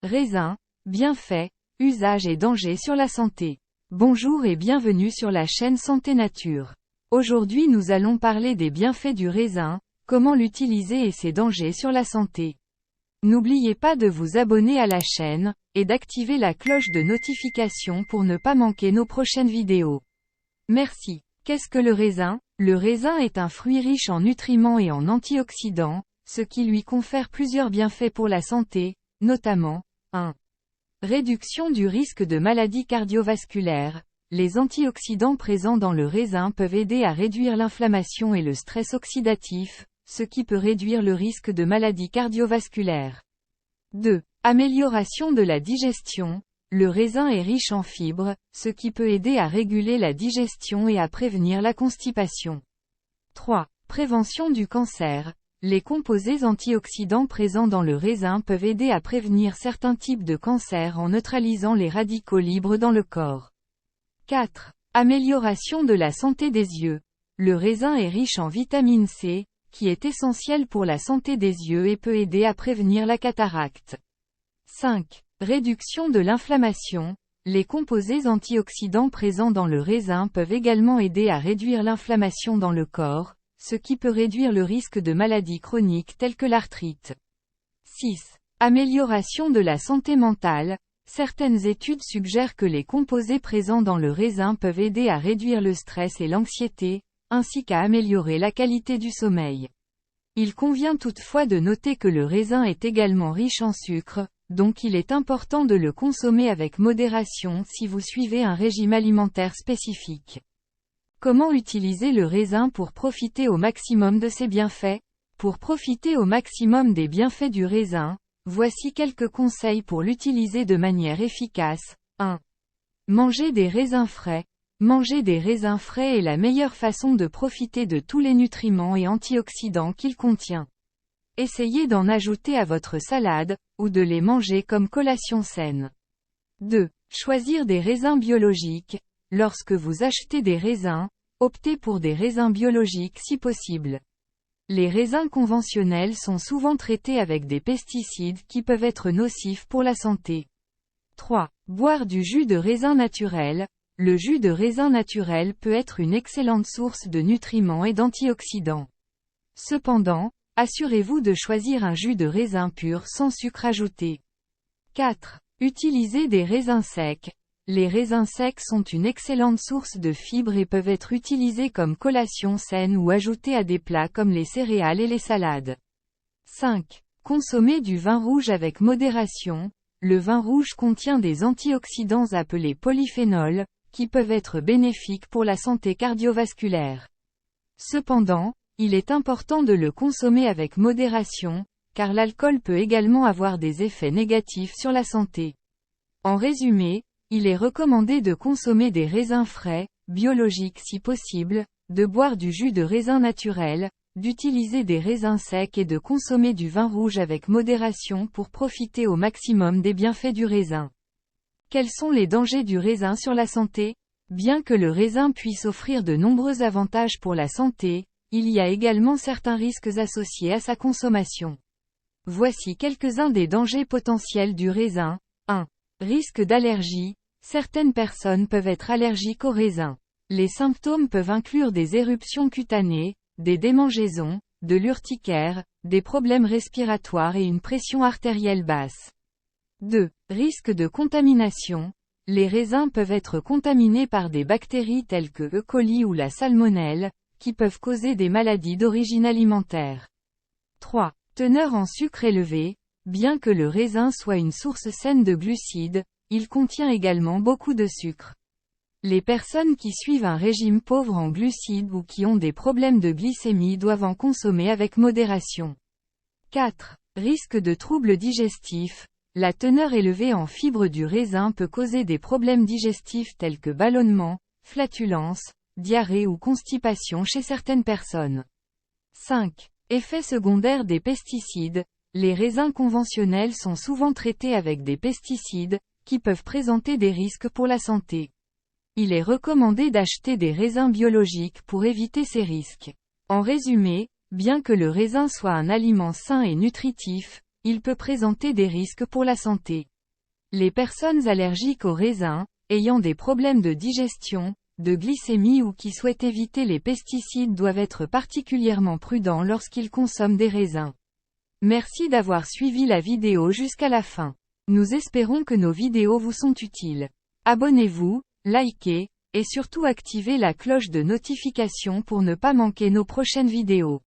Raisin, bienfaits, usages et dangers sur la santé. Bonjour et bienvenue sur la chaîne Santé Nature. Aujourd'hui nous allons parler des bienfaits du raisin, comment l'utiliser et ses dangers sur la santé. N'oubliez pas de vous abonner à la chaîne, et d'activer la cloche de notification pour ne pas manquer nos prochaines vidéos. Merci. Qu'est-ce que le raisin? Le raisin est un fruit riche en nutriments et en antioxydants, ce qui lui confère plusieurs bienfaits pour la santé, notamment 1. Réduction du risque de maladies cardiovasculaires. Les antioxydants présents dans le raisin peuvent aider à réduire l'inflammation et le stress oxydatif, ce qui peut réduire le risque de maladies cardiovasculaires. 2. Amélioration de la digestion. Le raisin est riche en fibres, ce qui peut aider à réguler la digestion et à prévenir la constipation. 3. Prévention du cancer. Les composés antioxydants présents dans le raisin peuvent aider à prévenir certains types de cancers en neutralisant les radicaux libres dans le corps. 4. Amélioration de la santé des yeux. Le raisin est riche en vitamine C, qui est essentielle pour la santé des yeux et peut aider à prévenir la cataracte. 5. Réduction de l'inflammation. Les composés antioxydants présents dans le raisin peuvent également aider à réduire l'inflammation dans le corps, ce qui peut réduire le risque de maladies chroniques telles que l'arthrite. 6. Amélioration de la santé mentale. Certaines études suggèrent que les composés présents dans le raisin peuvent aider à réduire le stress et l'anxiété, ainsi qu'à améliorer la qualité du sommeil. Il convient toutefois de noter que le raisin est également riche en sucre, donc il est important de le consommer avec modération si vous suivez un régime alimentaire spécifique. Comment utiliser le raisin pour profiter au maximum de ses bienfaits? Pour profiter au maximum des bienfaits du raisin, voici quelques conseils pour l'utiliser de manière efficace. 1. Manger des raisins frais. Manger des raisins frais est la meilleure façon de profiter de tous les nutriments et antioxydants qu'il contient. Essayez d'en ajouter à votre salade, ou de les manger comme collation saine. 2. Choisir des raisins biologiques. Lorsque vous achetez des raisins, optez pour des raisins biologiques si possible. Les raisins conventionnels sont souvent traités avec des pesticides qui peuvent être nocifs pour la santé. 3. Boire du jus de raisin naturel. Le jus de raisin naturel peut être une excellente source de nutriments et d'antioxydants. Cependant, assurez-vous de choisir un jus de raisin pur sans sucre ajouté. 4. Utilisez des raisins secs. Les raisins secs sont une excellente source de fibres et peuvent être utilisés comme collation saine ou ajoutés à des plats comme les céréales et les salades. 5. Consommez du vin rouge avec modération. Le vin rouge contient des antioxydants appelés polyphénols, qui peuvent être bénéfiques pour la santé cardiovasculaire. Cependant, il est important de le consommer avec modération, car l'alcool peut également avoir des effets négatifs sur la santé. En résumé, il est recommandé de consommer des raisins frais, biologiques si possible, de boire du jus de raisin naturel, d'utiliser des raisins secs et de consommer du vin rouge avec modération pour profiter au maximum des bienfaits du raisin. Quels sont les dangers du raisin sur la santé? Bien que le raisin puisse offrir de nombreux avantages pour la santé, il y a également certains risques associés à sa consommation. Voici quelques-uns des dangers potentiels du raisin. 1. Risque d'allergie. Certaines personnes peuvent être allergiques au raisin. Les symptômes peuvent inclure des éruptions cutanées, des démangeaisons, de l'urticaire, des problèmes respiratoires et une pression artérielle basse. 2. Risque de contamination. Les raisins peuvent être contaminés par des bactéries telles que E. coli ou la salmonelle, qui peuvent causer des maladies d'origine alimentaire. 3. Teneur en sucre élevé. Bien que le raisin soit une source saine de glucides, il contient également beaucoup de sucre. Les personnes qui suivent un régime pauvre en glucides ou qui ont des problèmes de glycémie doivent en consommer avec modération. 4. Risque de troubles digestifs. La teneur élevée en fibres du raisin peut causer des problèmes digestifs tels que ballonnement, flatulence, diarrhée ou constipation chez certaines personnes. 5. Effets secondaires des pesticides. Les raisins conventionnels sont souvent traités avec des pesticides, qui peuvent présenter des risques pour la santé. Il est recommandé d'acheter des raisins biologiques pour éviter ces risques. En résumé, bien que le raisin soit un aliment sain et nutritif, il peut présenter des risques pour la santé. Les personnes allergiques aux raisins, ayant des problèmes de digestion, de glycémie ou qui souhaitent éviter les pesticides doivent être particulièrement prudents lorsqu'ils consomment des raisins. Merci d'avoir suivi la vidéo jusqu'à la fin. Nous espérons que nos vidéos vous sont utiles. Abonnez-vous, likez, et surtout activez la cloche de notification pour ne pas manquer nos prochaines vidéos.